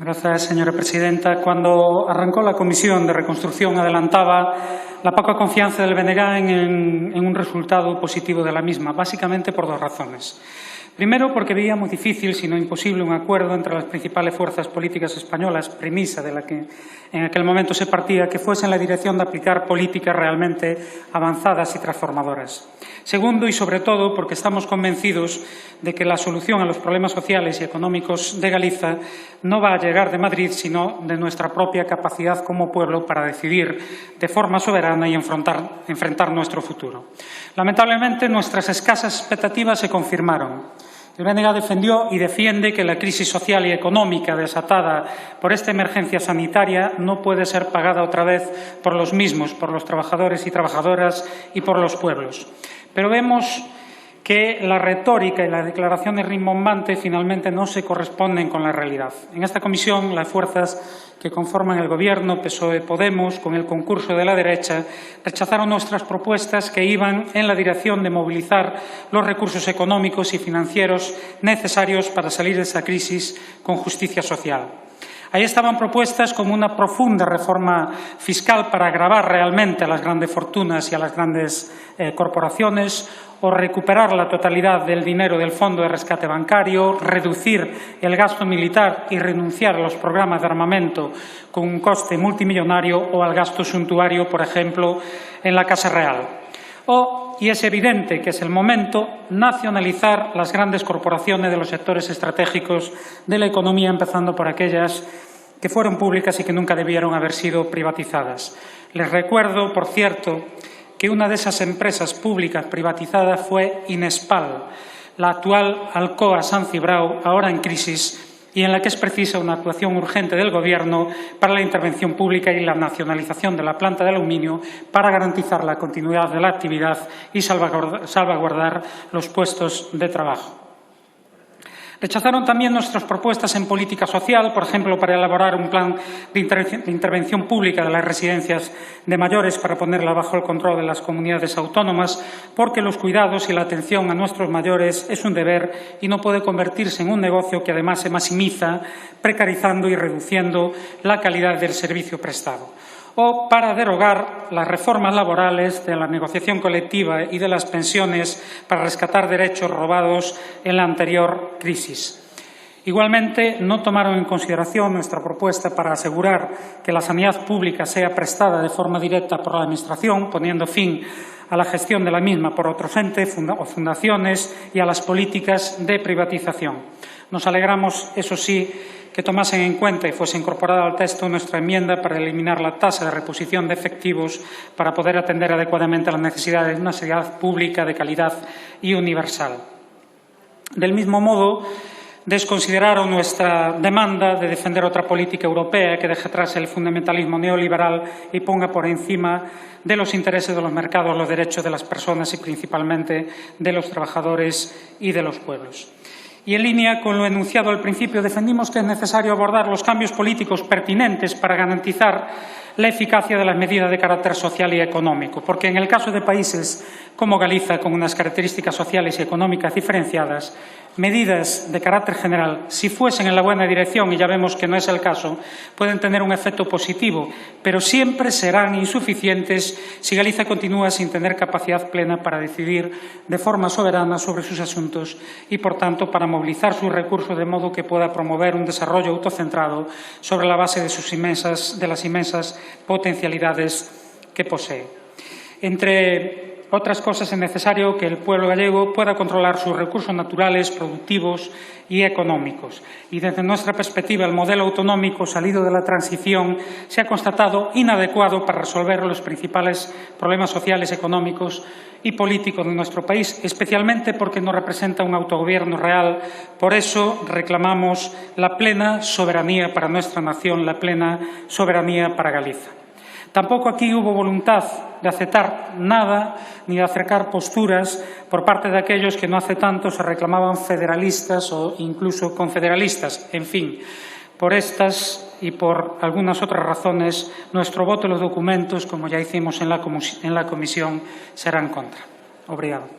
Gracias, señora presidenta. Cuando arrancó la Comisión de Reconstrucción adelantaba la poca confianza del BNG en un resultado positivo de la misma, básicamente por dos razones. Primero, porque veíamos difícil, si no imposible, un acuerdo entre las principales fuerzas políticas españolas, premisa de la que en aquel momento se partía, que fuese en la dirección de aplicar políticas realmente avanzadas y transformadoras. Segundo, y sobre todo, porque estamos convencidos de que la solución a los problemas sociales y económicos de Galicia no va a llegar de Madrid, sino de nuestra propia capacidad como pueblo para decidir de forma soberana y enfrentar nuestro futuro. Lamentablemente, nuestras escasas expectativas se confirmaron. El BNG defendió y defiende que la crisis social y económica desatada por esta emergencia sanitaria no puede ser pagada otra vez por los mismos, por los trabajadores y trabajadoras y por los pueblos. Pero vemos que la retórica y las declaraciones rimbombantes finalmente no se corresponden con la realidad. En esta comisión, las fuerzas que conforman el Gobierno, PSOE, Podemos, con el concurso de la derecha, rechazaron nuestras propuestas que iban en la dirección de movilizar los recursos económicos y financieros necesarios para salir de esa crisis con justicia social. Ahí estaban propuestas como una profunda reforma fiscal para agravar realmente a las grandes fortunas y a las grandes corporaciones, o recuperar la totalidad del dinero del Fondo de Rescate Bancario, reducir el gasto militar y renunciar a los programas de armamento con un coste multimillonario o al gasto suntuario, por ejemplo, en la Casa Real. Y es evidente que es el momento, nacionalizar las grandes corporaciones de los sectores estratégicos de la economía, empezando por aquellas que fueron públicas y que nunca debieron haber sido privatizadas. Les recuerdo, por cierto, que una de esas empresas públicas privatizadas fue Inespal, la actual Alcoa San Cibrao, ahora en crisis, y en la que es precisa una actuación urgente del Gobierno para la intervención pública y la nacionalización de la planta de aluminio para garantizar la continuidad de la actividad y salvaguardar los puestos de trabajo. Rechazaron también nuestras propuestas en política social, por ejemplo, para elaborar un plan de intervención pública de las residencias de mayores para ponerla bajo el control de las comunidades autónomas, porque los cuidados y la atención a nuestros mayores es un deber y no puede convertirse en un negocio que además se maximiza, precarizando y reduciendo la calidad del servicio prestado. O para derogar las reformas laborales de la negociación colectiva y de las pensiones para rescatar derechos robados en la anterior crisis. Igualmente, no tomaron en consideración nuestra propuesta para asegurar que la sanidad pública sea prestada de forma directa por la Administración, poniendo fin a la gestión de la misma por otros entes o fundaciones y a las políticas de privatización. Nos alegramos, eso sí, que tomasen en cuenta y fuese incorporada al texto nuestra enmienda para eliminar la tasa de reposición de efectivos para poder atender adecuadamente a las necesidades de una sanidad pública de calidad y universal. Del mismo modo, desconsideraron nuestra demanda de defender otra política europea que deje atrás el fundamentalismo neoliberal y ponga por encima de los intereses de los mercados los derechos de las personas y principalmente de los trabajadores y de los pueblos. Y en línea con lo enunciado al principio, defendimos que es necesario abordar los cambios políticos pertinentes para garantizar la eficacia de las medidas de carácter social y económico, porque en el caso de países como Galicia, con unas características sociales y económicas diferenciadas, medidas de carácter general, si fuesen en la buena dirección, y ya vemos que no es el caso, pueden tener un efecto positivo, pero siempre serán insuficientes si Galicia continúa sin tener capacidad plena para decidir de forma soberana sobre sus asuntos y, por tanto, para movilizar sus recursos de modo que pueda promover un desarrollo autocentrado sobre la base de las inmensas potencialidades que posee. Entre otras cosas, es necesario que el pueblo gallego pueda controlar sus recursos naturales, productivos y económicos. Y desde nuestra perspectiva, el modelo autonómico salido de la transición se ha constatado inadecuado para resolver los principales problemas sociales, económicos y políticos de nuestro país, especialmente porque no representa un autogobierno real. Por eso reclamamos la plena soberanía para nuestra nación, la plena soberanía para Galicia. Tampoco aquí hubo voluntad de aceptar nada ni de acercar posturas por parte de aquellos que no hace tanto se reclamaban federalistas o incluso confederalistas. En fin, por estas y por algunas otras razones, nuestro voto en los documentos, como ya hicimos en la comisión, será en contra. Obrigado.